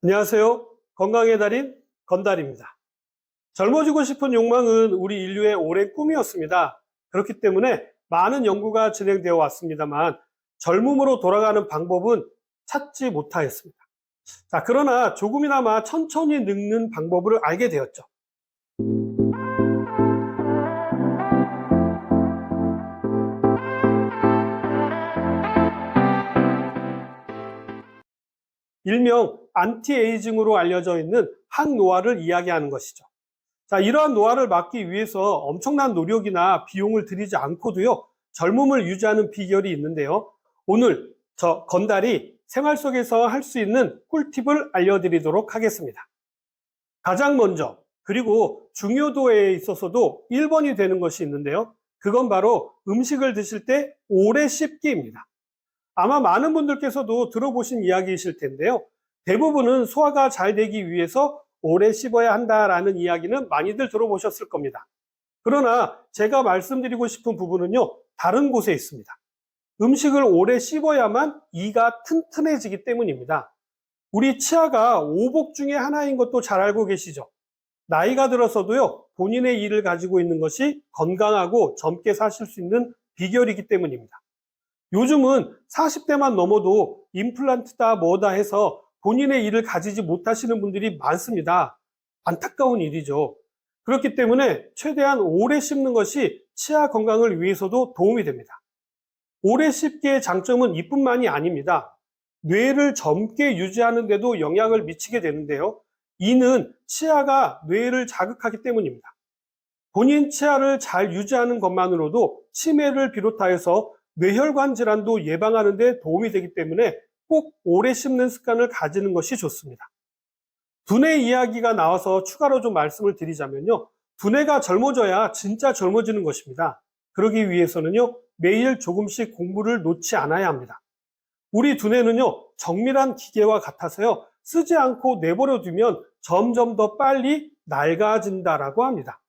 안녕하세요. 건강의 달인 건달입니다. 젊어지고 싶은 욕망은 우리 인류의 오랜 꿈이었습니다. 그렇기 때문에 많은 연구가 진행되어 왔습니다만 젊음으로 돌아가는 방법은 찾지 못하였습니다. 그러나 조금이나마 천천히 늙는 방법을 알게 되었죠. 일명 안티에이징으로 알려져 있는 항노화를 이야기하는 것이죠. 이러한 노화를 막기 위해서 엄청난 노력이나 비용을 들이지 않고도요, 젊음을 유지하는 비결이 있는데요. 오늘 저 건달이 생활 속에서 할 수 있는 꿀팁을 알려드리도록 하겠습니다. 가장 먼저, 그리고 중요도에 있어서도 1번이 되는 것이 있는데요. 그건 바로 음식을 드실 때 오래 씹기입니다. 아마 많은 분들께서도 들어보신 이야기이실 텐데요. 대부분은 소화가 잘 되기 위해서 오래 씹어야 한다라는 이야기는 많이들 들어보셨을 겁니다. 그러나 제가 말씀드리고 싶은 부분은요, 다른 곳에 있습니다. 음식을 오래 씹어야만 이가 튼튼해지기 때문입니다. 우리 치아가 오복 중에 하나인 것도 잘 알고 계시죠? 나이가 들어서도요, 본인의 이를 가지고 있는 것이 건강하고 젊게 사실 수 있는 비결이기 때문입니다. 요즘은 40대만 넘어도 임플란트다 뭐다 해서 본인의 이를 가지지 못하시는 분들이 많습니다. 안타까운 일이죠. 그렇기 때문에 최대한 오래 씹는 것이 치아 건강을 위해서도 도움이 됩니다. 오래 씹기의 장점은 이뿐만이 아닙니다. 뇌를 젊게 유지하는 데도 영향을 미치게 되는데요. 이는 치아가 뇌를 자극하기 때문입니다. 본인 치아를 잘 유지하는 것만으로도 치매를 비롯하여서 뇌혈관 질환도 예방하는 데 도움이 되기 때문에 꼭 오래 씹는 습관을 가지는 것이 좋습니다. 두뇌 이야기가 나와서 추가로 좀 말씀을 드리자면요. 두뇌가 젊어져야 진짜 젊어지는 것입니다. 그러기 위해서는요, 매일 조금씩 공부를 놓지 않아야 합니다. 우리 두뇌는요, 정밀한 기계와 같아서요, 쓰지 않고 내버려 두면 점점 더 빨리 낡아진다라고 합니다.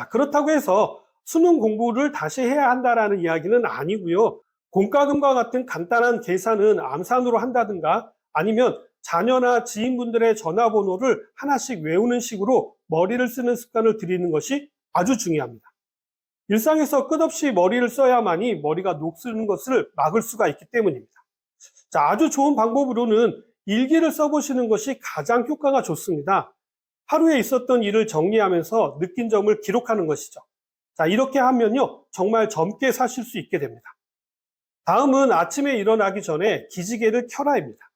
그렇다고 해서 수능 공부를 다시 해야 한다라는 이야기는 아니고요. 공과금과 같은 간단한 계산은 암산으로 한다든가 아니면 자녀나 지인분들의 전화번호를 하나씩 외우는 식으로 머리를 쓰는 습관을 들이는 것이 아주 중요합니다. 일상에서 끝없이 머리를 써야만이 머리가 녹슬는 것을 막을 수가 있기 때문입니다. 아주 좋은 방법으로는 일기를 써보시는 것이 가장 효과가 좋습니다. 하루에 있었던 일을 정리하면서 느낀 점을 기록하는 것이죠. 이렇게 하면요, 정말 젊게 사실 수 있게 됩니다. 다음은 아침에 일어나기 전에 기지개를 켜라입니다.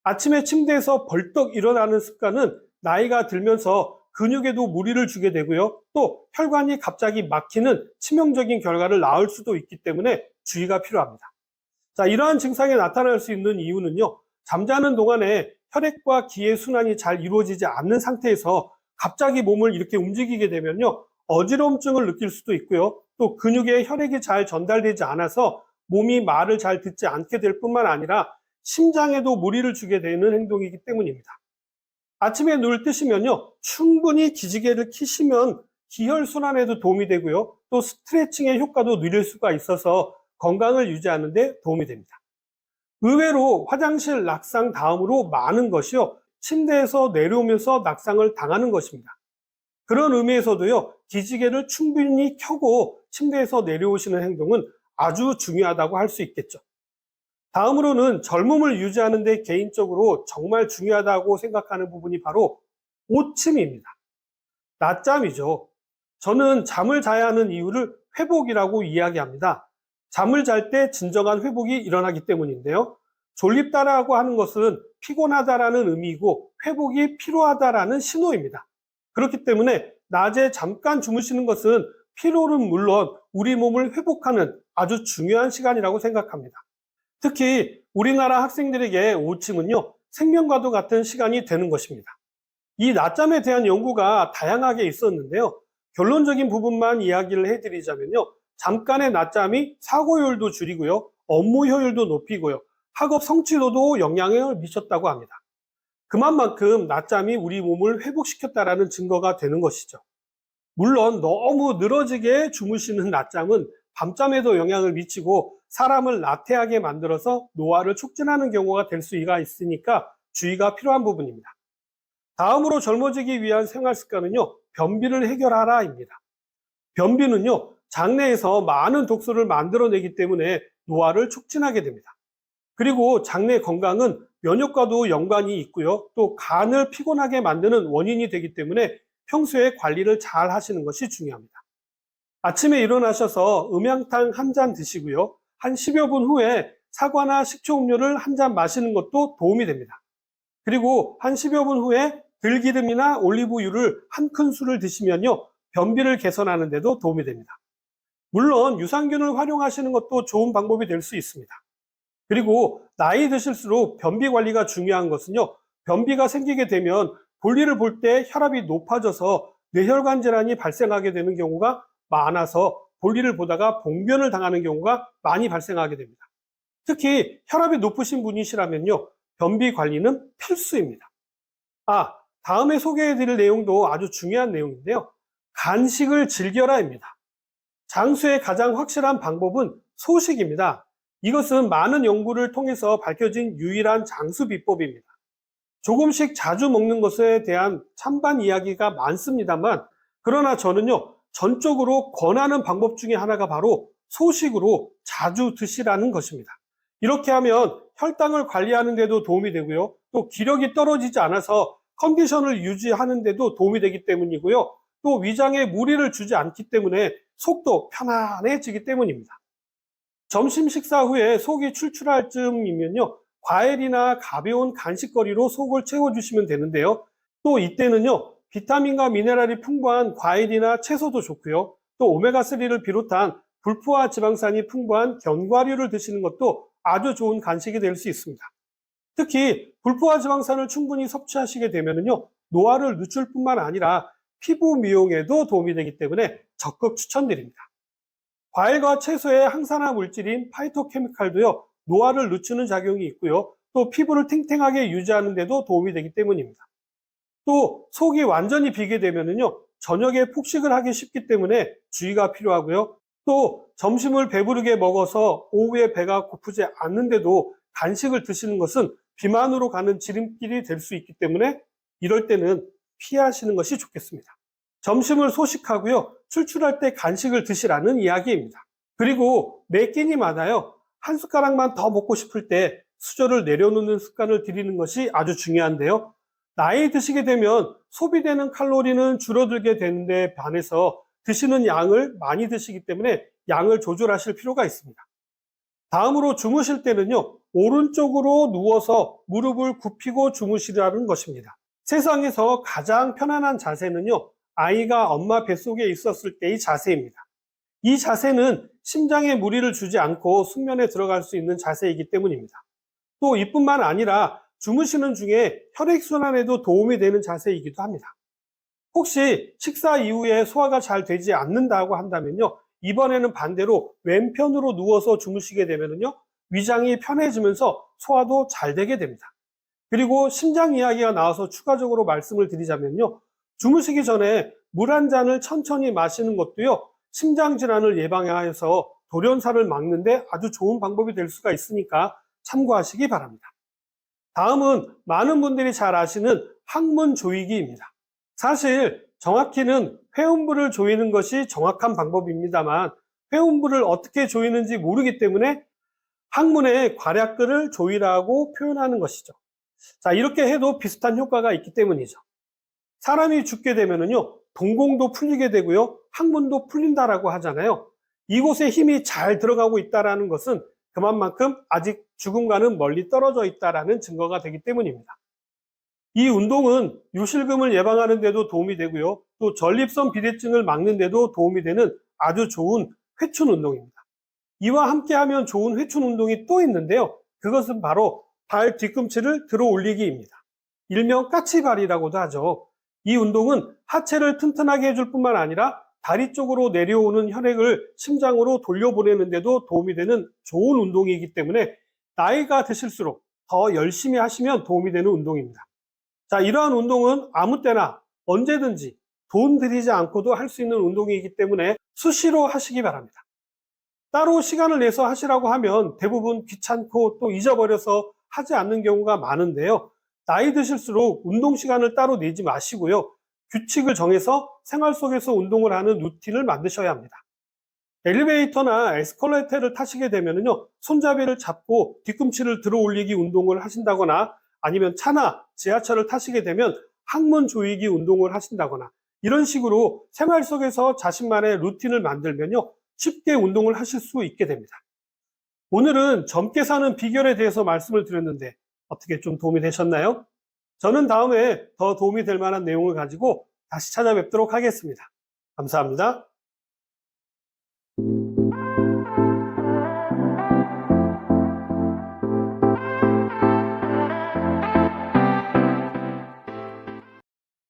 아침에 침대에서 벌떡 일어나는 습관은 나이가 들면서 근육에도 무리를 주게 되고요. 또 혈관이 갑자기 막히는 치명적인 결과를 낳을 수도 있기 때문에 주의가 필요합니다. 이러한 증상이 나타날 수 있는 이유는요, 잠자는 동안에 혈액과 기의 순환이 잘 이루어지지 않는 상태에서 갑자기 몸을 이렇게 움직이게 되면요, 어지러움증을 느낄 수도 있고요. 또 근육에 혈액이 잘 전달되지 않아서 몸이 말을 잘 듣지 않게 될 뿐만 아니라 심장에도 무리를 주게 되는 행동이기 때문입니다. 아침에 눈을 뜨시면요, 충분히 기지개를 켜시면 기혈순환에도 도움이 되고요. 또 스트레칭의 효과도 누릴 수가 있어서 건강을 유지하는 데 도움이 됩니다. 의외로 화장실 낙상 다음으로 많은 것이요, 침대에서 내려오면서 낙상을 당하는 것입니다. 그런 의미에서도요, 기지개를 충분히 켜고 침대에서 내려오시는 행동은 아주 중요하다고 할 수 있겠죠. 다음으로는 젊음을 유지하는 데 개인적으로 정말 중요하다고 생각하는 부분이 바로 오침입니다. 낮잠이죠. 저는 잠을 자야 하는 이유를 회복이라고 이야기합니다. 잠을 잘 때 진정한 회복이 일어나기 때문인데요. 졸립다라고 하는 것은 피곤하다라는 의미이고 회복이 필요하다라는 신호입니다. 그렇기 때문에 낮에 잠깐 주무시는 것은 피로는 물론 우리 몸을 회복하는 아주 중요한 시간이라고 생각합니다. 특히 우리나라 학생들에게 오침은요, 생명과도 같은 시간이 되는 것입니다. 이 낮잠에 대한 연구가 다양하게 있었는데요. 결론적인 부분만 이야기를 해드리자면요. 잠깐의 낮잠이 사고 효율도 줄이고요. 업무 효율도 높이고요. 학업 성취도도 영향을 미쳤다고 합니다. 그만큼 낮잠이 우리 몸을 회복시켰다라는 증거가 되는 것이죠. 물론 너무 늘어지게 주무시는 낮잠은 밤잠에도 영향을 미치고 사람을 나태하게 만들어서 노화를 촉진하는 경우가 될 수가 있으니까 주의가 필요한 부분입니다. 다음으로 젊어지기 위한 생활 습관은요, 변비를 해결하라입니다. 변비는요, 장내에서 많은 독소를 만들어내기 때문에 노화를 촉진하게 됩니다. 그리고 장내 건강은 면역과도 연관이 있고요. 또 간을 피곤하게 만드는 원인이 되기 때문에 평소에 관리를 잘 하시는 것이 중요합니다. 아침에 일어나셔서 음양탕 한 잔 드시고요. 한 10여 분 후에 사과나 식초 음료를 한 잔 마시는 것도 도움이 됩니다. 그리고 한 10여 분 후에 들기름이나 올리브유를 한 큰술을 드시면요, 변비를 개선하는 데도 도움이 됩니다. 물론 유산균을 활용하시는 것도 좋은 방법이 될 수 있습니다. 그리고 나이 드실수록 변비 관리가 중요한 것은요, 변비가 생기게 되면 볼일을 볼 때 혈압이 높아져서 뇌혈관 질환이 발생하게 되는 경우가 많아서 볼일을 보다가 봉변을 당하는 경우가 많이 발생하게 됩니다. 특히 혈압이 높으신 분이시라면요, 변비 관리는 필수입니다. 다음에 소개해 드릴 내용도 아주 중요한 내용인데요. 간식을 즐겨라입니다. 장수의 가장 확실한 방법은 소식입니다. 이것은 많은 연구를 통해서 밝혀진 유일한 장수 비법입니다. 조금씩 자주 먹는 것에 대한 찬반 이야기가 많습니다만, 그러나 저는요, 전적으로 권하는 방법 중에 하나가 바로 소식으로 자주 드시라는 것입니다. 이렇게 하면 혈당을 관리하는 데도 도움이 되고요, 또 기력이 떨어지지 않아서 컨디션을 유지하는 데도 도움이 되기 때문이고요, 또 위장에 무리를 주지 않기 때문에 속도 편안해지기 때문입니다. 점심 식사 후에 속이 출출할 쯤이면요, 과일이나 가벼운 간식거리로 속을 채워주시면 되는데요. 또 이때는요, 비타민과 미네랄이 풍부한 과일이나 채소도 좋고요, 또 오메가3를 비롯한 불포화 지방산이 풍부한 견과류를 드시는 것도 아주 좋은 간식이 될 수 있습니다. 특히 불포화 지방산을 충분히 섭취하시게 되면요, 노화를 늦출 뿐만 아니라 피부 미용에도 도움이 되기 때문에 적극 추천드립니다. 과일과 채소의 항산화 물질인 파이토케미칼도요, 노화를 늦추는 작용이 있고요, 또 피부를 탱탱하게 유지하는 데도 도움이 되기 때문입니다. 또 속이 완전히 비게 되면요, 저녁에 폭식을 하기 쉽기 때문에 주의가 필요하고요, 또 점심을 배부르게 먹어서 오후에 배가 고프지 않는데도 간식을 드시는 것은 비만으로 가는 지름길이 될 수 있기 때문에 이럴 때는 피하시는 것이 좋겠습니다. 점심을 소식하고요, 출출할 때 간식을 드시라는 이야기입니다. 그리고 매 끼니마다요, 한 숟가락만 더 먹고 싶을 때 수저를 내려놓는 습관을 들이는 것이 아주 중요한데요. 나이 드시게 되면 소비되는 칼로리는 줄어들게 되는데 반해서 드시는 양을 많이 드시기 때문에 양을 조절하실 필요가 있습니다. 다음으로 주무실 때는요, 오른쪽으로 누워서 무릎을 굽히고 주무시라는 것입니다. 세상에서 가장 편안한 자세는요, 아이가 엄마 뱃속에 있었을 때의 자세입니다. 이 자세는 심장에 무리를 주지 않고 숙면에 들어갈 수 있는 자세이기 때문입니다. 또 이뿐만 아니라 주무시는 중에 혈액순환에도 도움이 되는 자세이기도 합니다. 혹시 식사 이후에 소화가 잘 되지 않는다고 한다면요, 이번에는 반대로 왼편으로 누워서 주무시게 되면요, 위장이 편해지면서 소화도 잘 되게 됩니다. 그리고 심장 이야기가 나와서 추가적으로 말씀을 드리자면요, 주무시기 전에 물 한 잔을 천천히 마시는 것도요, 심장 질환을 예방해서 돌연사를 막는데 아주 좋은 방법이 될 수가 있으니까 참고하시기 바랍니다. 다음은 많은 분들이 잘 아시는 항문 조이기입니다. 사실 정확히는 회음부를 조이는 것이 정확한 방법입니다만, 회음부를 어떻게 조이는지 모르기 때문에 항문의 괄약근을 조이라고 표현하는 것이죠. 자, 이렇게 해도 비슷한 효과가 있기 때문이죠. 사람이 죽게 되면은요, 동공도 풀리게 되고요, 항문도 풀린다라고 하잖아요. 이곳에 힘이 잘 들어가고 있다라는 것은 그만큼 아직 죽음과는 멀리 떨어져 있다라는 증거가 되기 때문입니다. 이 운동은 요실금을 예방하는 데도 도움이 되고요, 또 전립선 비대증을 막는 데도 도움이 되는 아주 좋은 회춘 운동입니다. 이와 함께 하면 좋은 회춘 운동이 또 있는데요, 그것은 바로 발 뒤꿈치를 들어 올리기입니다. 일명 까치발이라고도 하죠. 이 운동은 하체를 튼튼하게 해줄 뿐만 아니라 다리 쪽으로 내려오는 혈액을 심장으로 돌려보내는 데도 도움이 되는 좋은 운동이기 때문에 나이가 드실수록 더 열심히 하시면 도움이 되는 운동입니다. 자, 이러한 운동은 아무 때나 언제든지 돈 들이지 않고도 할 수 있는 운동이기 때문에 수시로 하시기 바랍니다. 따로 시간을 내서 하시라고 하면 대부분 귀찮고 또 잊어버려서 하지 않는 경우가 많은데요. 나이 드실수록 운동 시간을 따로 내지 마시고요. 규칙을 정해서 생활 속에서 운동을 하는 루틴을 만드셔야 합니다. 엘리베이터나 에스컬레이터를 타시게 되면요, 손잡이를 잡고 뒤꿈치를 들어 올리기 운동을 하신다거나, 아니면 차나 지하철을 타시게 되면 항문 조이기 운동을 하신다거나, 이런 식으로 생활 속에서 자신만의 루틴을 만들면요, 쉽게 운동을 하실 수 있게 됩니다. 오늘은 젊게 사는 비결에 대해서 말씀을 드렸는데 어떻게 좀 도움이 되셨나요? 저는 다음에 더 도움이 될 만한 내용을 가지고 다시 찾아뵙도록 하겠습니다. 감사합니다.